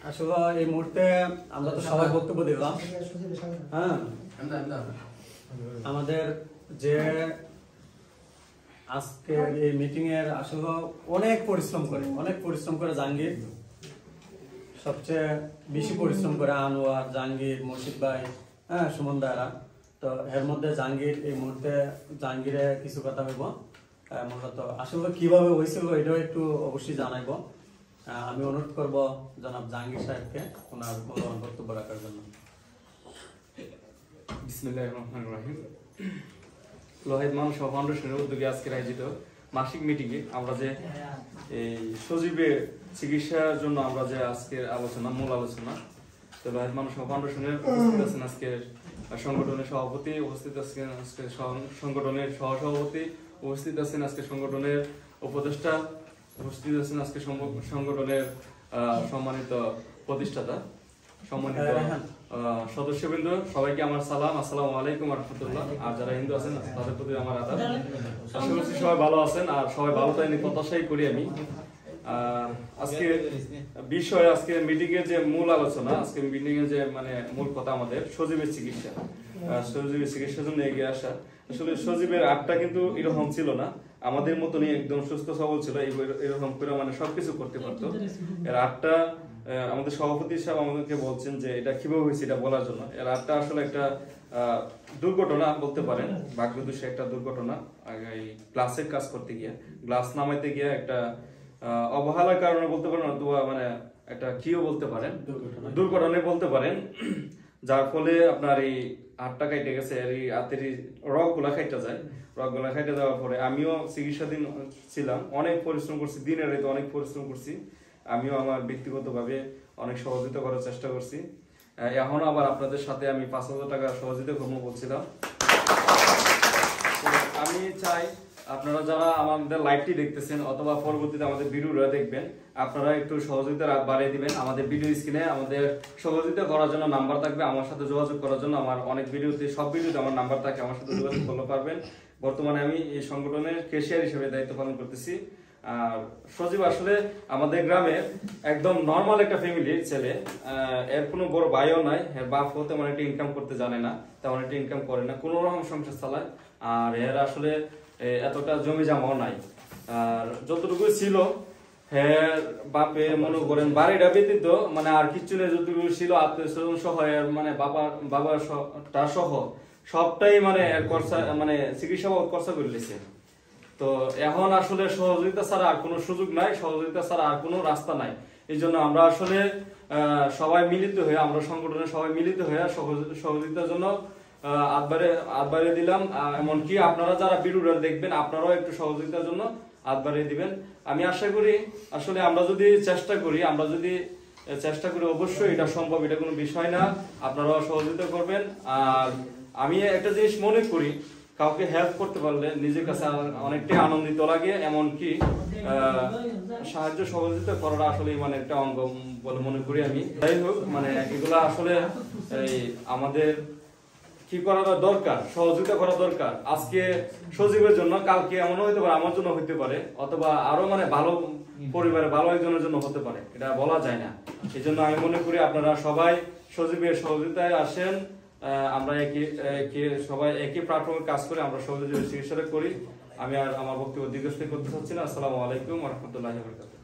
আসলে এই মুহূর্তে আমরা তো সবাই বক্তব্য দিলাম। হ্যাঁ, আমাদের যে আজকে এই মিটিং এর আসলে অনেক পরিশ্রম করে জাহাঙ্গীর, সবচেয়ে বেশি পরিশ্রম করে আনোয়ার, জাহাঙ্গীর, মুর্শিদ ভাই, হ্যাঁ, সুমন দারা। তো এর মধ্যে জাহাঙ্গীর এই মুহূর্তে জাহাঙ্গীরে কিছু কথা হইব। মূলত আসলে কিভাবে হয়েছিল এটাও একটু অবশ্যই জানাইব। আমি অনুরোধ করব জনাব জাহাঙ্গীর সাহেবকে ওনার মূল্যবান বক্তব্য রাখার জন্য। বিসমিল্লাহির রহমানির রহিম। লোহিত মানুষ ফাউন্ডেশনের উদ্যোগে আজকের আয়োজিত মাসিক মিটিংয়ে আমরা যে এই সজীবের চিকিৎসার জন্য আমরা যে আজকের মূল আলোচনা, তো লোহিত মানুষ ফাউন্ডেশনের উপস্থিত আছেন আজকের সংগঠনের সভাপতি, উপস্থিত আছেন আজকে সংগঠনের সহসভাপতি, উপস্থিত আছেন আজকে সংগঠনের উপদেষ্টা, উপস্থিত আছেন আজকে সংগঠনের সম্মানিত প্রতিষ্ঠাতা, সম্মানিত সদস্যবৃন্দ, সবাইকে আমার সালাম, আসসালামু আলাইকুম ওয়া রাহমাতুল্লাহ। আর যারা হিন্দু আছেন তাদের প্রতি আমার আদাব। আশা করছি সবাই ভালো আছেন আর সবাই ভালো তাই প্রত্যাশাই করি আমি। আজকে বিষয়, আজকে মিটিং এর যে মূল আলোচনা, আজকে মিটিং এর যে মূল কথা আমাদের সজীবের চিকিৎসা, সজীবের চিকিৎসার জন্য এগিয়ে আসা। আসলে সজীবের আটটা কিন্তু এরকম ছিল না, আমাদের মতনই একদম সুস্থ সবল ছিল, এরকম করে সবকিছু করতে পারতো। এর আটটা আমাদের সভাপতি সাহেব আমাদেরকে বলছেন যে এটা কিভাবে হয়েছে এটা বলার জন্য। এর আটটা আসলে একটা দুর্ঘটনা বলতে পারেন, ভাগ্যদোষে একটা দুর্ঘটনা। এই গ্লাসের কাজ করতে গিয়ে, গ্লাস নামাইতে গিয়ে একটা অবহেলার কারণে বলতে পারেন, অথবা একটা কিও বলতে পারেন, দুর্ঘটনা বলতে পারেন, যার ফলে আপনার এই হাতটা কেটে গেছে। এই হাতের রগগুলা খাইটা যায়, রগগুলা খাইতে যাওয়ার পরে আমিও চিকিৎসাধীন ছিলাম, অনেক পরিশ্রম করছি, দিনের রাতে অনেক পরিশ্রম করছি। আমিও আমার ব্যক্তিগতভাবে অনেক সহযোগিতা করার চেষ্টা করছি। এখনো আবার আপনাদের সাথে আমি 5,000 টাকা সহযোগিতা করবো বলছিলাম। আমি চাই আপনারা যারা আমাদের লাইভটি দেখতেছেন অথবা পরবর্তীতে আমাদের ভিডিওটা দেখবেন, আপনারা একটু সহযোগিতার হাত বাড়িয়ে দিবেন। আমাদের ভিডিও স্ক্রিনে আমাদের সহযোগিতা করার জন্য নাম্বার থাকবে, আমার সাথে যোগাযোগ করার জন্য। আমার অনেক ভিডিওতে, সব ভিডিওতে আমার নাম্বার থাকে, আমার সাথে যোগাযোগ করতে পারবেন। বর্তমানে আমি এই সংগঠনের ক্যাশিয়ার হিসেবে দায়িত্ব পালন করতেছি। আর সজীব আসলে আমাদের গ্রামের একদম নর্মাল একটা ফ্যামিলির ছেলে, এর কোনো বড় ভাইও নাই, এর বাপও তেমন একটা ইনকাম করতে জানে না, তেমন একটা ইনকাম করে না, কোনো রকম সংসার চালায়। আর এর আসলে এতটা জমি জমাও নাই। আর যতটুকু ছিল হ্যাঁ বাপে মনে করেন বাড়িটা ব্যতীত আর কিচ্ছু নেই, যতটুকু ছিল আত্মীয় স্বজন সহ এর বাবার সহ সবটাই এর খরচা চিকিৎসা বাবদ খরচা করে লিছে। তো এখন আসলে সহযোগিতা ছাড়া আর কোনো সুযোগ নাই, সহযোগিতা ছাড়া আর কোনো রাস্তা নাই। এই জন্য আমরা আসলে সবাই মিলিত হয়ে, আমরা সংগঠনের সবাই মিলিত হয়ে সহযোগিতার জন্য হাত বাড়িয়ে দিলাম। এমনকি আপনারা যারা ভিডিওটা দেখবেন আপনারাও একটু সহযোগিতার জন্য হাত বাড়িয়ে দিবেন। আমি আশা করি আসলে আমরা যদি চেষ্টা করি অবশ্যই এটা সম্ভব, এটা কোনো বিষয় না, আপনারাও সহযোগিতা করবেন। আর আমি একটা জিনিস মনে করি, কাউকে হেল্প করতে পারলে নিজের কাছে অনেকটাই আনন্দিত লাগে, এমনকি সাহায্য সহযোগিতা করাটা আসলে একটা অঙ্গ বলে মনে করি আমি। যাই হোক, এগুলা আসলে আমাদের কি করা দরকার, সহযোগিতা করা দরকার। আজকে সজীবের জন্য, কালকে এমনও হইতে পারে আমার জন্য হইতে পারে, অথবা আরো ভালো পরিবারে ভালো একজনের জন্য হতে পারে, এটা বলা যায় না। এই জন্য আমি মনে করি আপনারা সবাই সজীবের সহযোগিতায় আসেন। আমরা সবাই একই প্ল্যাটফর্মে কাজ করে আমরা সহযোগিতা চিকিৎসা করি। আমি আর আমার বক্তব্য দীর্ঘস্থায়ী করতে চাচ্ছি না। আসসালামু আলাইকুম ওয়া রাহমাতুল্লাহি ওয়া বারাকাতুহু।